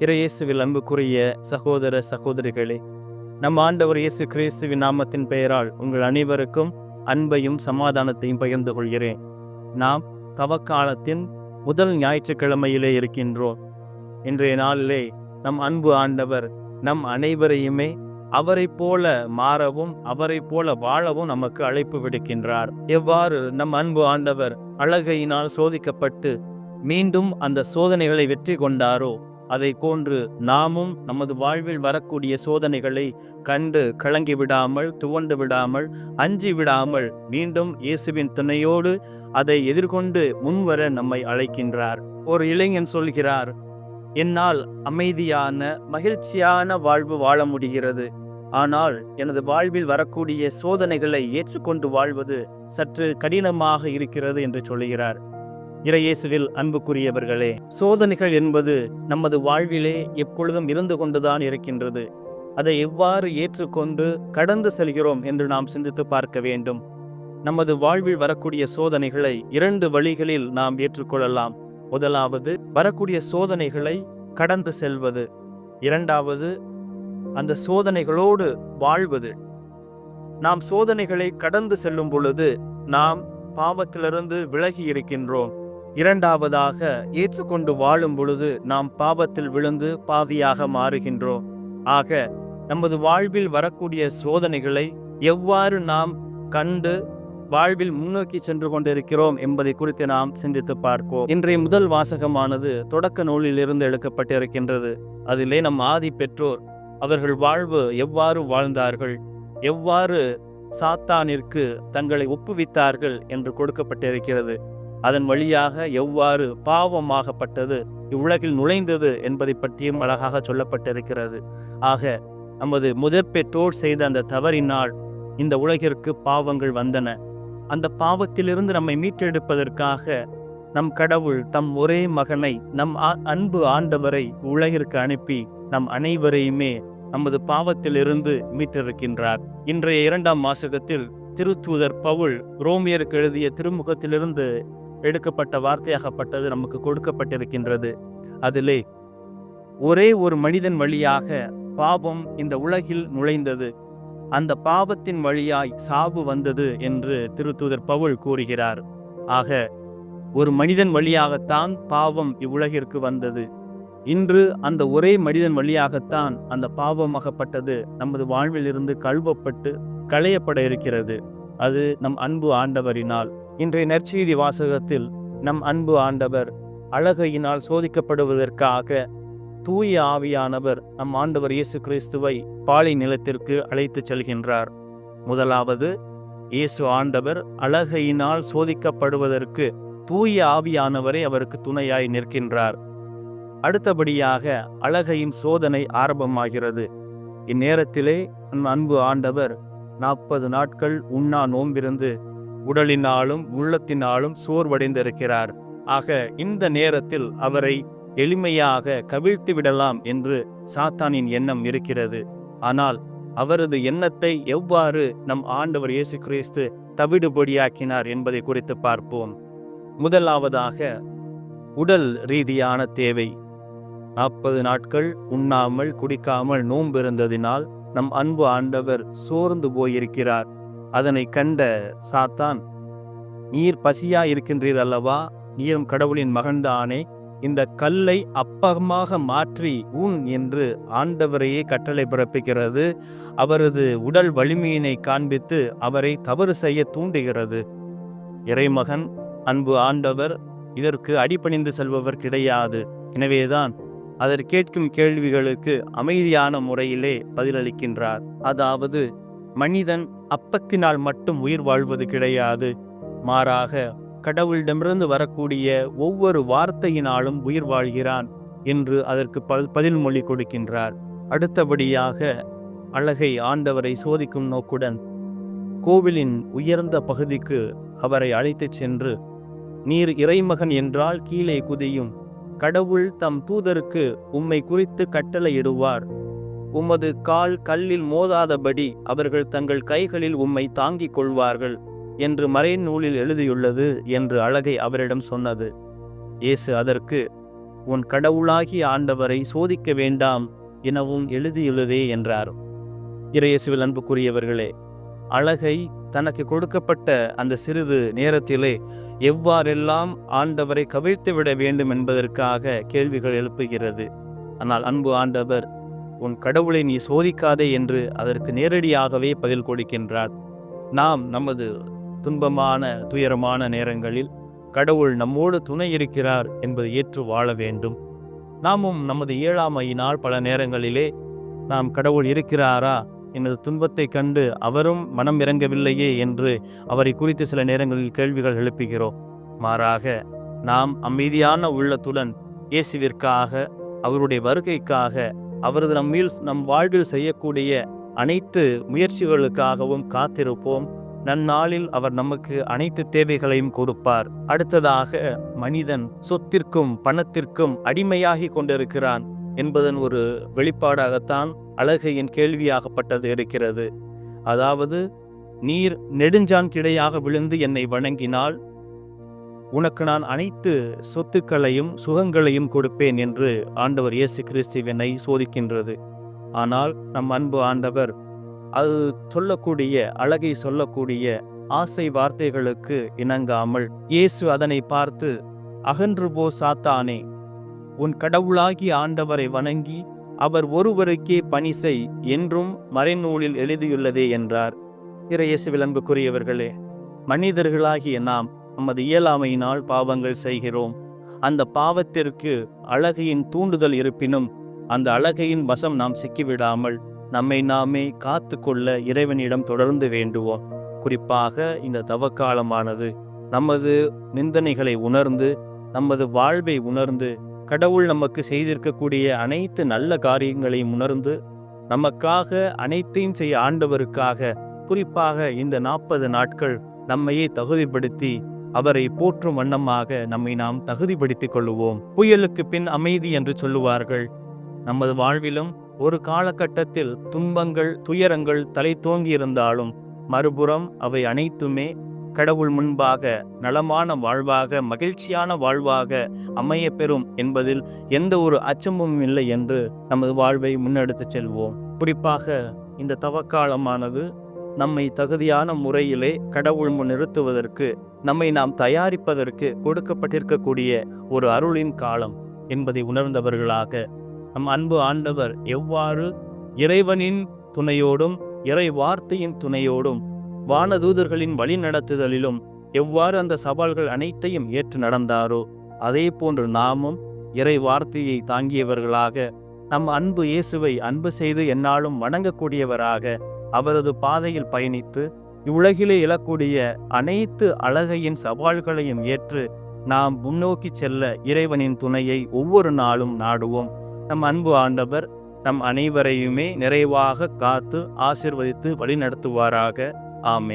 இறையேசுவில் அன்புக்குரிய சகோதர சகோதரிகளே, நம் ஆண்டவர் இயேசு கிறிஸ்துவின் நாமத்தின் பெயரால் உங்கள் அனைவருக்கும் அன்பையும் சமாதானத்தையும் பகிர்ந்து கொள்கிறேன். நாம் தவக்காலத்தின் முதல் ஞாயிற்றுக்கிழமையிலே இருக்கின்றோம். இன்றைய நாளிலே நம் அன்பு ஆண்டவர் நம் அனைவரையுமே அவரை போல மாறவும் அவரை போல வாழவும் நமக்கு அழைப்பு விடுக்கின்றார். எவ்வாறு நம் அன்பு ஆண்டவர் அழகையினால் சோதிக்கப்பட்டு மீண்டும் அந்த சோதனைகளை வெற்றி கொண்டாரோ, அதை போன்று நாமும் நமது வாழ்வில் வரக்கூடிய சோதனைகளை கண்டு கலங்கி விடாமல், துவண்டு விடாமல், அஞ்சி விடாமல் மீண்டும் இயேசுவின் துணையோடு அதை எதிர்கொண்டு முன்வர நம்மை அழைக்கின்றார். ஒரு இளைஞன் சொல்கிறார், என்னால் அமைதியான மகிழ்ச்சியான வாழ்வு வாழ முடிகிறது, ஆனால் எனது வாழ்வில் வரக்கூடிய சோதனைகளை ஏற்றுக்கொண்டு வாழ்வது சற்று கடினமாக இருக்கிறது என்று சொல்கிறார். இறையேசுவில் அன்புக்குரியவர்களே, சோதனைகள் என்பது நமது வாழ்விலே எப்பொழுதும் இருந்து கொண்டுதான் இருக்கின்றது. அதை எவ்வாறு ஏற்றுக்கொண்டு கடந்து செல்கிறோம் என்று நாம் சிந்தித்து பார்க்க வேண்டும். நமது வாழ்வில் வரக்கூடிய சோதனைகளை 2 வழிகளில் நாம் ஏற்றுக்கொள்ளலாம். முதலாவது, வரக்கூடிய சோதனைகளை கடந்து செல்வது. இரண்டாவது, அந்த சோதனைகளோடு வாழ்வது. நாம் சோதனைகளை கடந்து செல்லும் பொழுது நாம் பாவத்திலிருந்து விலகி இருக்கின்றோம். இரண்டாவதாக, ஏற்றுக்கொண்டு வாழும் பொழுது நாம் பாவத்தில் விழுந்து பாவியாக மாறுகின்றோம். ஆக நமது வாழ்வில் வரக்கூடிய சோதனைகளை எவ்வாறு நாம் கண்டு வாழ்வில் முன்னோக்கி சென்று கொண்டிருக்கிறோம் என்பதை குறித்து நாம் சிந்தித்து பார்ப்போம். இன்றைய முதல் வாசகமானது தொடக்க நூலிலிருந்து எடுக்கப்பட்டிருக்கின்றது. அதிலே நம் ஆதி பெற்றோர் அவர்கள் வாழ்வு எவ்வாறு வாழ்ந்தார்கள், எவ்வாறு சாத்தானிற்கு தங்களை ஒப்புவித்தார்கள் என்று கொடுக்கப்பட்டிருக்கிறது. அதன் வழியாக எவ்வாறு பாவமாகப்பட்டது இவ்வுலகில் நுழைந்தது என்பதை பற்றியும் அழகாக சொல்லப்பட்டிருக்கிறது. ஆக நமது முதற் பெற்றோர் செய்த அந்த தவறினால் இந்த உலகிற்கு பாவங்கள் வந்தன. அந்த பாவத்திலிருந்து நம்மை மீட்டெடுப்பதற்காக நம் கடவுள் தம் ஒரே மகனை, நம் அன்பு ஆண்டவரை உலகிற்கு அனுப்பி நம் அனைவரையுமே நமது பாவத்திலிருந்து மீட்டிருக்கின்றார். இன்றைய 2ஆம் வாசகத்தில் திருத்தூதர் பவுல் ரோமியருக்கு எழுதிய திருமுகத்திலிருந்து எடுக்கப்பட்ட வார்த்தையாகப்பட்டது நமக்கு கொடுக்கப்பட்டிருக்கின்றது. அதிலே ஒரே ஒரு மனிதன் வழியாக பாவம் இந்த உலகில் நுழைந்தது, அந்த பாவத்தின் வழியாய் சாவு வந்தது என்று திருத்தூதர் பவுல் கூறுகிறார். ஆக ஒரு மனிதன் வழியாகத்தான் பாவம் இவ்வுலகிற்கு வந்தது. இன்று அந்த ஒரே மனிதன் வழியாகத்தான் அந்த பாவமாகப்பட்டது நமது வாழ்வில் இருந்து கழுவப்பட்டு களையப்பட இருக்கிறது. அது நம் அன்பு ஆண்டவரினால். இன்றைய நற்செய்தி வாசகத்தில் நம் அன்பு ஆண்டவர் அழகையினால் சோதிக்கப்படுவதற்காக தூய ஆவியானவர் நம் ஆண்டவர் இயேசு கிறிஸ்துவை பாலை நிலத்திற்கு அழைத்து செல்கின்றார். முதலாவது, இயேசு ஆண்டவர் அழகையினால் சோதிக்கப்படுவதற்கு தூய ஆவியானவரை அவருக்கு துணையாய் நிற்கின்றார். அடுத்தபடியாக அழகையின் சோதனை ஆரம்பமாகிறது. இந்நேரத்திலே நம் அன்பு ஆண்டவர் 40 நாட்கள் உண்ணா நோம்பிருந்து உடலினாலும் உள்ளத்தினாலும் சோர்வடைந்திருக்கிறார். ஆக இந்த நேரத்தில் அவரை எளிமையாக கவிழ்த்து விடலாம் என்று சாத்தானின் எண்ணம் இருக்கிறது. ஆனால் அவரது எண்ணத்தை எவ்வாறு நம் ஆண்டவர் இயேசு கிறிஸ்து தவிடுபொடியாக்கினார் என்பதை குறித்து பார்ப்போம். முதலாவதாக, உடல் ரீதியான தேவை. 40 நாட்கள் உண்ணாமல் குடிக்காமல் நோன்பு இருந்ததினால் நம் அன்பு ஆண்டவர் சோர்ந்து போயிருக்கிறார். அதனை கண்ட சாத்தான், நீர் பசியா இருக்கின்றீர் அல்லவா, நீரும் கடவுளின் மகன்தானே, இந்த கல்லை அப்பமாக மாற்றி உண் என்று ஆண்டவரையே கட்டளை பிறப்பிக்கிறது. அவரது உடல் வலிமையினை காண்பித்து அவரை தவறு செய்ய தூண்டுகிறது. இறைமகன் அன்பு ஆண்டவர் இதற்கு அடிபணிந்து செல்பவர் கிடையாது. எனவேதான் அதற்கு கேட்கும் கேள்விகளுக்கு அமைதியான முறையிலே பதிலளிக்கின்றார். அதாவது, மனிதன் அப்பத்தினால் மட்டும் உயிர் வாழ்வது கிடையாது, மாறாக கடவுளிடமிருந்து வரக்கூடிய ஒவ்வொரு வார்த்தையினாலும் உயிர் வாழ்கிறான் என்று அதற்கு பதில் மொழி கொடுக்கின்றார். அடுத்தபடியாக, அழகை ஆண்டவரை சோதிக்கும் நோக்குடன் கோவிலின் உயர்ந்த பகுதிக்கு அவரை அழைத்துச் சென்று, நீர் இறைமகன் என்றால் கீழே குதியும், கடவுள் தம் தூதருக்கு உம்மை குறித்து கட்டளையிடுவார், உமது கால் கல்லில் மோதாதபடி அவர்கள் தங்கள் கைகளில் உம்மை தாங்கிக் கொள்வார்கள் என்று மறைநூலில் எழுதியுள்ளது என்று அழகை அவரிடம் சொன்னது. இயேசு அதற்கு, உன் கடவுளாகிய ஆண்டவரை சோதிக்க வேண்டாம் எனவும் எழுதியுள்ளதே என்றார். இறையேசுவில் அன்புக்குரியவர்களே, அழகை தனக்கு கொடுக்கப்பட்ட அந்த சிறிது நேரத்திலே எவ்வாறெல்லாம் ஆண்டவரை கவிழ்த்துவிட வேண்டும் என்பதற்காக கேள்விகள் எழுப்புகிறது. ஆனால் அன்பு ஆண்டவர், உன் கடவுளை நீ சோதிக்காதே என்று அதற்கு நேரடியாகவே பதில் கொடுக்கின்றார். நாம் நமது துன்பமான துயரமான நேரங்களில் கடவுள் நம்மோடு துணை இருக்கிறார் என்பதை ஏற்று வாழ வேண்டும். நாமும் நமது இயலாமையினால் பல நேரங்களிலே நாம் கடவுள் இருக்கிறாரா, எனது துன்பத்தை கண்டு அவரும் மனம் இறங்கவில்லையே என்று அவரை குறித்து சில நேரங்களில் கேள்விகள் எழுப்புகிறோம். மாறாக நாம் அமைதியான உள்ளத்துடன் இயேசுவிற்காக, அவருடைய வருகைக்காக, அவரது நம் வாழ்வில் செய்யக்கூடிய அனைத்து முயற்சிகளுக்காகவும் காத்திருப்போம். நன்னாளில் அவர் நமக்கு அனைத்து தேவைகளையும் கொடுப்பார். அடுத்ததாக, மனிதன் சொத்திற்கும் பணத்திற்கும் அடிமையாகி கொண்டிருக்கிறான் என்பதன் ஒரு வெளிப்பாடாகத்தான் அழகையின் கேள்வியாகப்பட்டது இருக்கிறது. அதாவது, நீர் நெடுஞ்சான் கிடையாக விழுந்து என்னை வணங்கினால் உனக்கு நான் அனைத்து சொத்துக்களையும் சுகங்களையும் கொடுப்பேன் என்று ஆண்டவர் இயேசு கிறிஸ்துவினை சோதிக்கின்றது. ஆனால் நம் அன்பு ஆண்டவர் அது சொல்லக்கூடிய அழகை சொல்லக்கூடிய ஆசை வார்த்தைகளுக்கு இணங்காமல் இயேசு அதனை பார்த்து, அகன்று போ சாத்தானே, உன் கடவுளாகிய ஆண்டவரை வணங்கி அவர் ஒருவருக்கே பணி செய் என்றும் மறைநூலில் எழுதியுள்ளதே என்றார். இறையேசுவில் அன்புக்குரியவர்களே, மனிதர்களாகிய நாம் நமது இயலாமையினால் பாவங்கள் செய்கிறோம். அந்த பாவத்திற்கு அழகையின் தூண்டுதல் இருப்பினும் அந்த அழகையின் வசம் நாம் சிக்கிவிடாமல் நம்மை நாமே காத்து கொள்ள இறைவனிடம் தொடர்ந்து வேண்டுவோம். குறிப்பாக இந்த தவக்காலமானது நமது நிந்தனைகளை உணர்ந்து, நமது வாழ்வை உணர்ந்து, கடவுள் நமக்கு செய்திருக்கக்கூடிய அனைத்து நல்ல காரியங்களையும் உணர்ந்து, நமக்காக அனைத்தையும் செய்ய ஆண்டவருக்காக குறிப்பாக இந்த 40 நாட்கள் நம்மையே தகுதிப்படுத்தி அவரை போற்றும் வண்ணமாக நம்மை நாம் தகுதிப்படுத்திக் கொள்ளுவோம். புயலுக்கு பின் அமைதி என்று சொல்லுவார்கள். நமது வாழ்விலும் ஒரு காலகட்டத்தில் துன்பங்கள் துயரங்கள் தலை தோங்கியிருந்தாலும் மறுபுறம் அவை அனைத்துமே கடவுள் முன்பாக நலமான வாழ்வாக மகிழ்ச்சியான வாழ்வாக அமைய பெறும் என்பதில் எந்த ஒரு அச்சமும் இல்லை என்று நமது வாழ்வை முன்னெடுத்து செல்வோம். குறிப்பாக இந்த தவக்காலமானது நம்மை தகுதியான முறையிலே கடவுள் முன் நிறுத்துவதற்கு, நம்மை நாம் தயாரிப்பதற்கு கொடுக்கப்பட்டிருக்கக்கூடிய ஒரு அருளின் காலம் என்பதை உணர்ந்தவர்களாக நம் அன்பு ஆண்டவர் எவ்வாறு இறைவனின் துணையோடும் இறை வார்த்தையின் துணையோடும் வானதூதர்களின் வழி நடத்துதலிலும் எவ்வாறு அந்த சவால்கள் அனைத்தையும் ஏற்று நடந்தாரோ, அதே போன்று நாமும் இறை வார்த்தையை தாங்கியவர்களாக நம் அன்பு இயேசுவை அன்பு செய்து எந்நாளும் வணங்கக்கூடியவராக அவரது பாதையில் பயணித்து இவ்வுலகிலே எழக்கூடிய அனைத்து அழகையின் சவால்களையும் ஏற்று நாம் முன்னோக்கி செல்ல இறைவனின் துணையை ஒவ்வொரு நாளும் நாடுவோம். நம் அன்பு ஆண்டவர் நம் அனைவரையுமே நிறைவாக காத்து ஆசீர்வதித்து வழிநடத்துவாராக. ஆமென்.